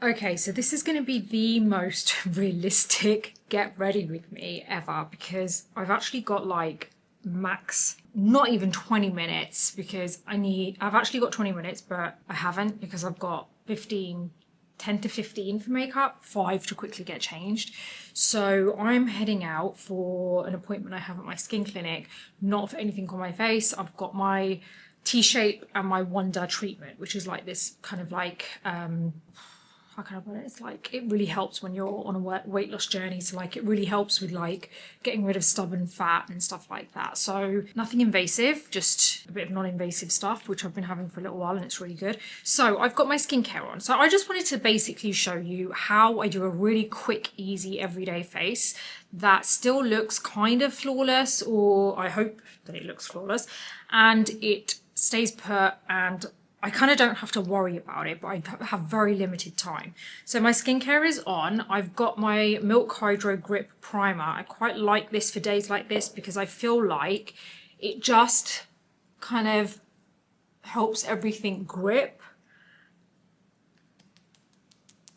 Okay, so this is going to be the most realistic get ready with me ever, because I've actually got like max, not even 20 minutes, because I've actually got 20 minutes, but I haven't, because I've got 10 to 15 for makeup, 5 to quickly get changed. So I'm heading out for an appointment I have at my skin clinic, not for anything on my face. I've got my T-shape and my Wonder treatment, which is like this kind of like, how can I put it? It's like, it really helps when you're on a weight loss journey. So like, it really helps with like getting rid of stubborn fat and stuff like that. So nothing invasive, just a bit of non-invasive stuff, which I've been having for a little while and it's really good. So I've got my skincare on. So I just wanted to basically show you how I do a really quick, easy, everyday face that still looks kind of flawless, or I hope that it looks flawless, and it stays put, and I kind of don't have to worry about it, but I have very limited time. So my skincare is on. I've got my Milk Hydro Grip Primer. I quite like this for days like this because I feel like it just kind of helps everything grip.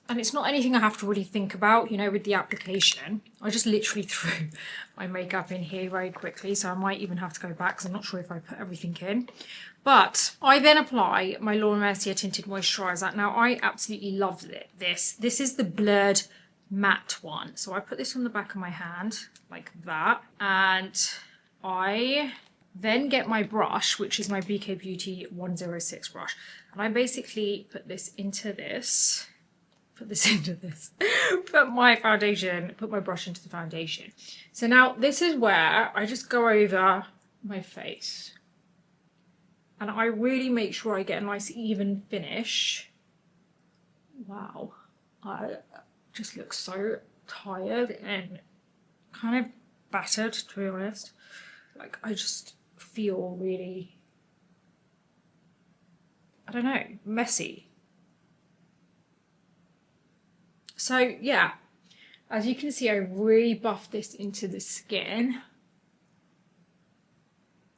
And it's not anything I have to really think about, you know, with the application. I just literally threw my makeup in here very quickly, so I might even have to go back because I'm not sure if I put everything in. But I then apply my Laura Mercier Tinted Moisturiser. Now, I absolutely love this. This is the blurred matte one. So I put this on the back of my hand like that. And I then get my brush, which is my BK Beauty 106 brush. And I basically put my foundation, put my brush into the foundation. So now this is where I just go over my face. And I really make sure I get a nice even finish. Wow, I just look so tired and kind of battered, to be honest. Like, I just feel really, I don't know, messy. So yeah, as you can see, I really buffed this into the skin.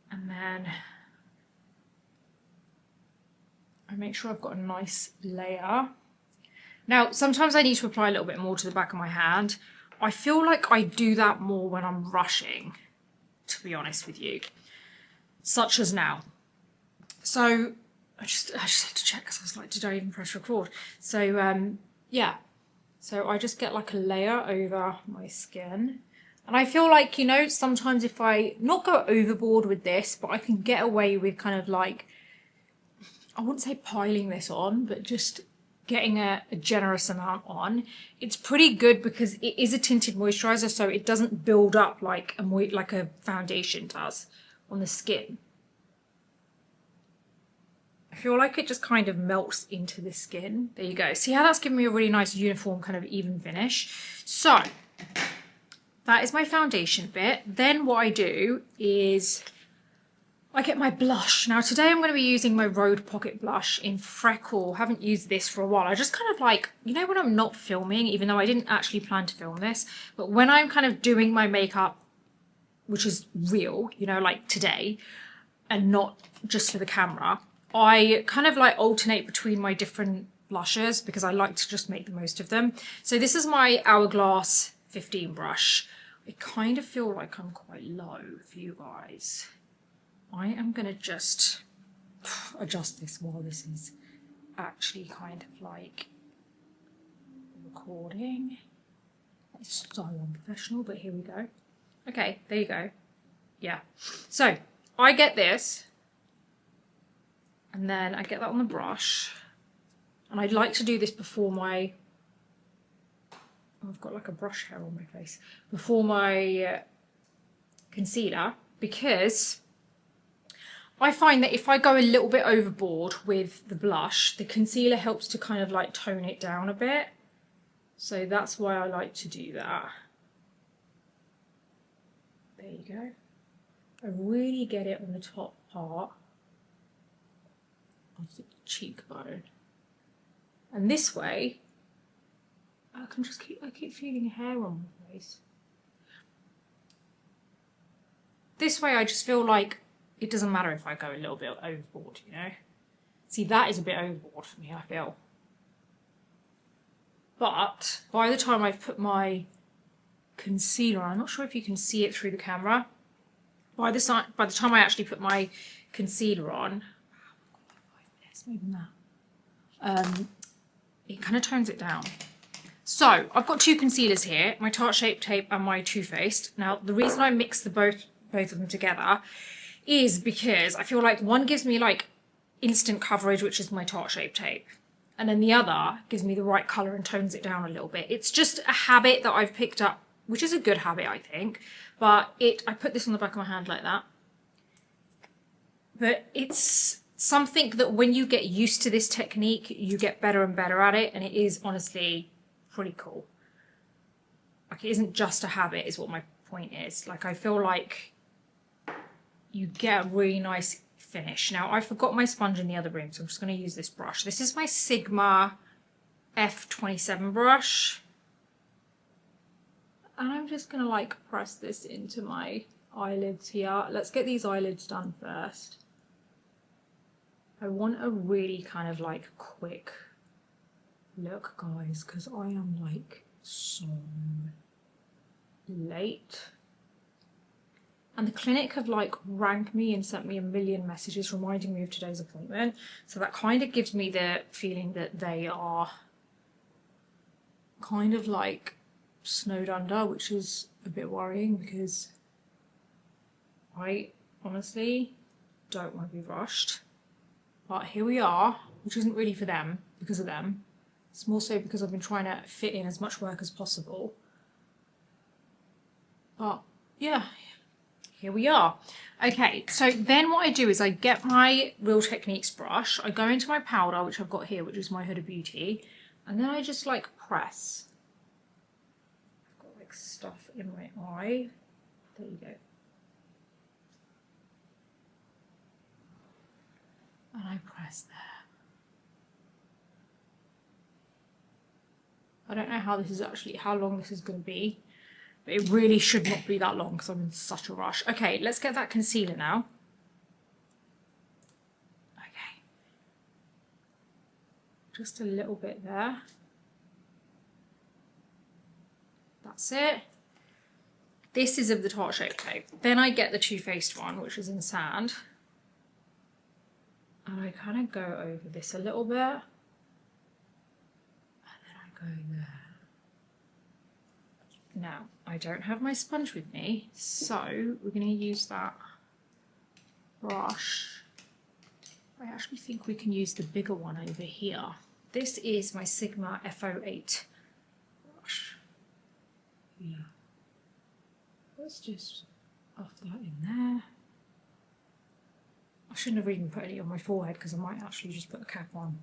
And then I make sure I've got a nice layer. Now, sometimes I need to apply a little bit more to the back of my hand. I feel like I do that more when I'm rushing, to be honest with you, such as now. So I just had to check because I was like, did I even press record? So yeah. So I just get like a layer over my skin. And I feel like, you know, sometimes if I not go overboard with this, but I can get away with kind of like, I wouldn't say piling this on, but just getting a generous amount on. It's pretty good because it is a tinted moisturizer, so it doesn't build up like a foundation does on the skin. I feel like it just kind of melts into the skin. There you go. See how that's giving me a really nice uniform kind of even finish? So that is my foundation bit. Then what I do is I get my blush. Now today I'm going to be using my Rode Pocket Blush in Freckle. I haven't used this for a while. I just kind of like, you know, when I'm not filming, even though I didn't actually plan to film this, but when I'm kind of doing my makeup, which is real, you know, like today, and not just for the camera, I kind of like alternate between my different blushes because I like to just make the most of them. So this is my Hourglass 15 brush. I kind of feel like I'm quite low for you guys. I am going to just adjust this while this is actually kind of like recording. It's so unprofessional, but here we go. Okay, there you go. Yeah. So I get this. And then I get that on the brush. And I'd like to do this before my, oh, I've got like a brush hair on my face, before my concealer, because I find that if I go a little bit overboard with the blush, the concealer helps to kind of like tone it down a bit. So that's why I like to do that. There you go. I really get it on the top part of the cheekbone, and this way I can just keep feeling hair on my face. This way I just feel like it doesn't matter if I go a little bit overboard, you know. See, that is a bit overboard for me, I feel. But by the time I've put my concealer on, I'm not sure if you can see it through the camera. By the time I actually put my concealer on, maybe that, it kind of tones it down. So I've got two concealers here, my Tarte Shape Tape and my Too Faced. Now the reason I mix both of them together is because I feel like one gives me like instant coverage, which is my Tarte Shape Tape, and then the other gives me the right colour and tones it down a little bit. It's just a habit that I've picked up, which is a good habit, I think. But I put this on the back of my hand like that. But it's something that when you get used to this technique, you get better and better at it. And it is honestly pretty cool. Like, it isn't just a habit is what my point is. Like, I feel like you get a really nice finish. Now, I forgot my sponge in the other room, so I'm just going to use this brush. This is my Sigma F27 brush. And I'm just going to like press this into my eyelids here. Let's get these eyelids done first. I want a really kind of like quick look, guys, because I am like so late. And the clinic have like rang me and sent me a million messages reminding me of today's appointment. So that kind of gives me the feeling that they are kind of like snowed under, which is a bit worrying because I honestly don't want to be rushed. But here we are, which isn't really for them, because of them. It's more so because I've been trying to fit in as much work as possible. But yeah, here we are. Okay, so then what I do is I get my Real Techniques brush, I go into my powder, which I've got here, which is my Huda Beauty, and then I just like press. I've got like stuff in my eye. There you go. And I press there. I don't know how long this is going to be, but it really should not be that long because I'm in such a rush. Okay, let's get that concealer now. Okay. Just a little bit there. That's it. This is of the Tarte Shape Tape. Then I get the Too Faced one, which is in Sand. And I kind of go over this a little bit. And then I go there. Now, I don't have my sponge with me, so we're going to use that brush. I actually think we can use the bigger one over here. This is my Sigma F08 brush. Yeah. Let's just off that in there. I shouldn't have even put any on my forehead because I might actually just put the cap on.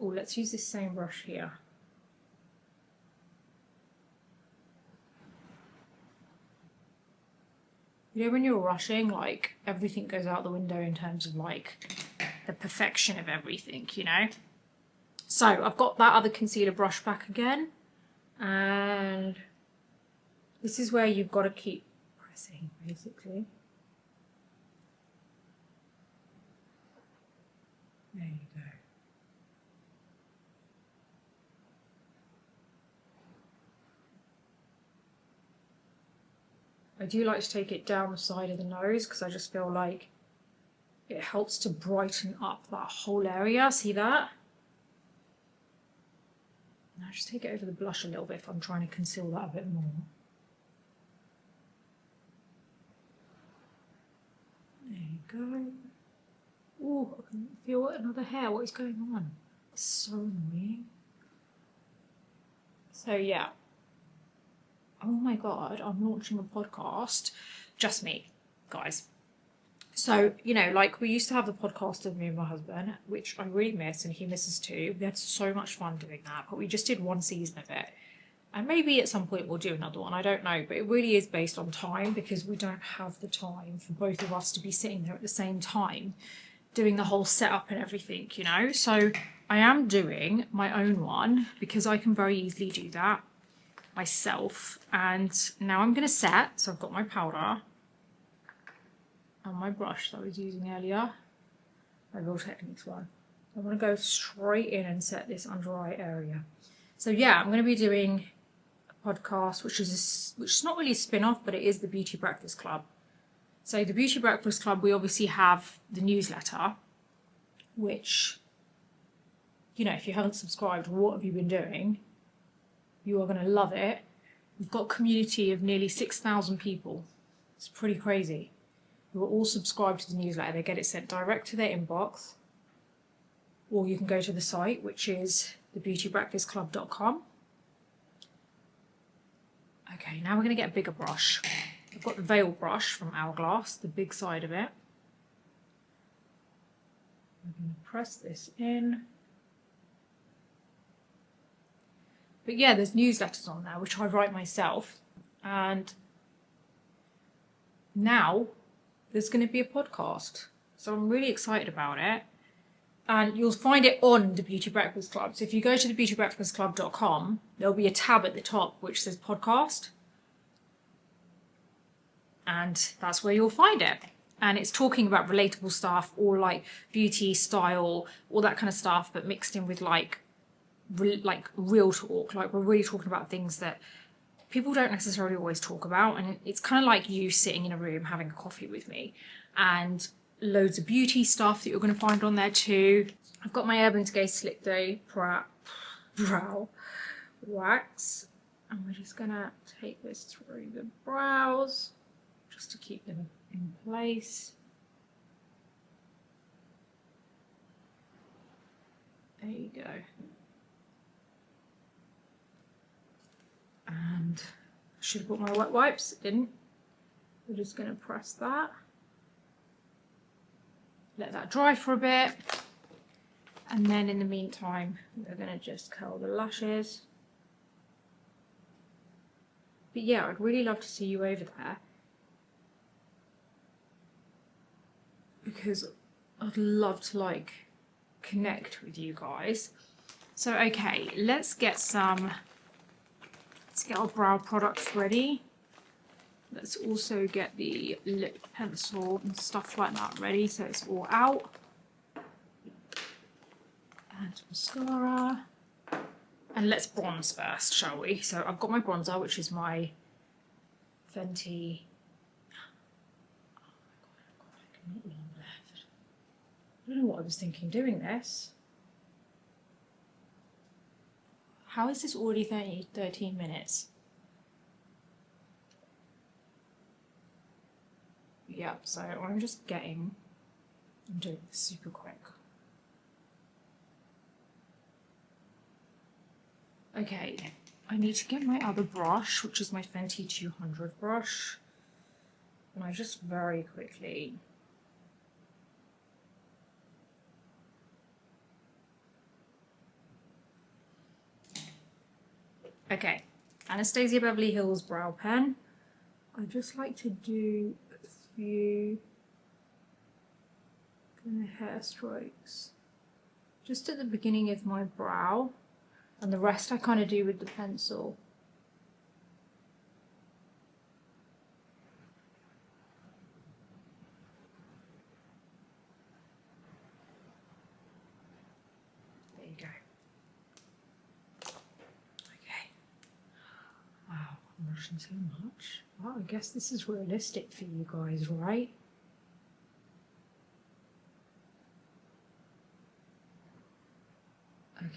Oh, let's use this same brush here. You know when you're rushing, like everything goes out the window in terms of like the perfection of everything, you know? So I've got that other concealer brush back again. And this is where you've got to keep pressing, basically. There you go. I do like to take it down the side of the nose because I just feel like it helps to brighten up that whole area. See that? Now just take it over the blush a little bit if I'm trying to conceal that a bit more. There you go. Oh, I can feel another hair. What is going on? It's so annoying. So yeah. Oh my god, I'm launching a podcast. Just me, guys. So, you know, like we used to have the podcast of me and my husband, which I really miss and he misses too. We had so much fun doing that, but we just did one season of it. And maybe at some point we'll do another one, I don't know. But it really is based on time because we don't have the time for both of us to be sitting there at the same time doing the whole setup and everything, you know. So I am doing my own one because I can very easily do that myself. And now I'm going to set, so I've got my powder and my brush that I was using earlier, my Real Techniques one. I want to go straight in and set this under eye area. So yeah, I'm going to be doing a podcast, which is not really a spin-off, but it is the Beauty Breakfast Club. So the Beauty Breakfast Club, we obviously have the newsletter, which, you know, if you haven't subscribed, what have you been doing? You are going to love it. We've got a community of nearly 6,000 people. It's pretty crazy. Who are all subscribed to the newsletter. They get it sent direct to their inbox. Or you can go to the site, which is thebeautybreakfastclub.com. Okay, now we're going to get a bigger brush. I've got the Veil brush from Hourglass, the big side of it. I'm going to press this in. But yeah, there's newsletters on there, which I write myself. And now there's going to be a podcast. So I'm really excited about it. And you'll find it on the Beauty Breakfast Club. So if you go to thebeautybreakfastclub.com, there'll be a tab at the top which says podcast. And that's where you'll find it. And it's talking about relatable stuff, or like beauty, style, all that kind of stuff, but mixed in with like real talk. Like, we're really talking about things that people don't necessarily always talk about. And it's kind of like you sitting in a room having a coffee with me, and loads of beauty stuff that you're going to find on there too. I've got my Urban Decay Slick Day brow wax, and we're just going to take this through the brows just to keep them in place. There you go. And I should have put my wet wipes, didn't. We're just going to press that. Let that dry for a bit. And then in the meantime, we're going to just curl the lashes. But yeah, I'd really love to see you over there, because I'd love to like connect with you guys. So okay, let's get our brow products ready. Let's also get the lip pencil and stuff like that ready so it's all out. And mascara. And let's bronze first, shall we? So I've got my bronzer, which is my Fenty. Oh my god, I've got like not long left. I don't know what I was thinking doing this. How is this already 13 minutes? Yeah, so I'm doing this super quick. Okay, I need to get my other brush, which is my Fenty 200 brush. And I just very quickly okay, Anastasia Beverly Hills brow pen. I just like to do a few kind of hair strokes just at the beginning of my brow, and the rest I kind of do with the pencil. There you go. Okay. Wow, I'm rushing so much. Well, I guess this is realistic for you guys, right? Okay.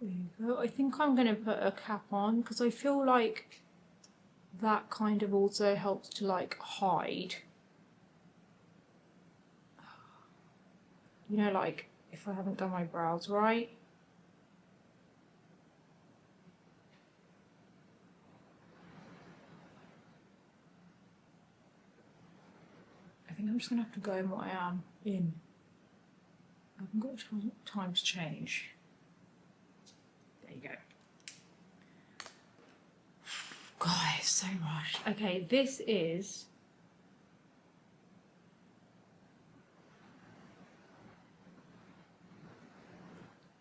There you go. I think I'm going to put a cap on because I feel like that kind of also helps to like hide. You know, like if I haven't done my brows right. I think I'm just going to have to go in what I am in. I haven't got time to change. There you go. Guys, so rushed. Okay, this is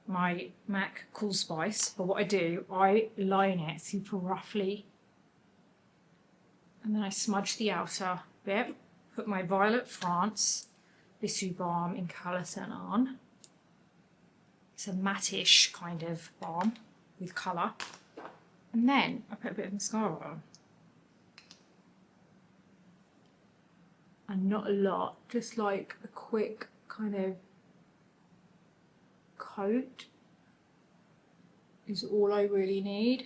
my MAC Cool Spice, but what I do, I line it super roughly, and then I smudge the outer bit, put my Violet France Bisou Balm in Coloursen on. It's a matte-ish kind of balm with colour. And then I put a bit of mascara on. And not a lot, just like a quick kind of coat is all I really need.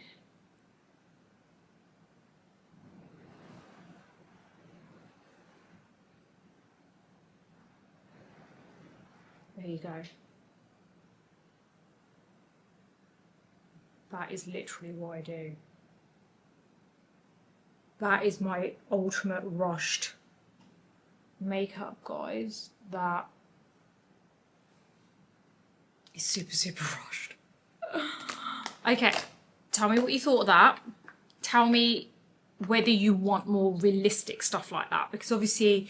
There you go. That is literally what I do. That is my ultimate rushed makeup, guys. That is super, super rushed. Okay, tell me what you thought of that. Tell me whether you want more realistic stuff like that, because obviously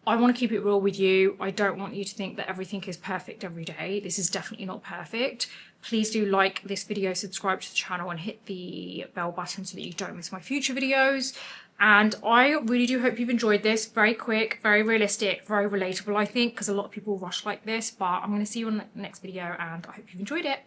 I want to keep it real with you. I don't want you to think that everything is perfect every day. This is definitely not perfect. Please do like this video, subscribe to the channel and hit the bell button so that you don't miss my future videos. And I really do hope you've enjoyed this. Very quick, very realistic, very relatable, I think, because a lot of people rush like this. But I'm going to see you on the next video and I hope you've enjoyed it.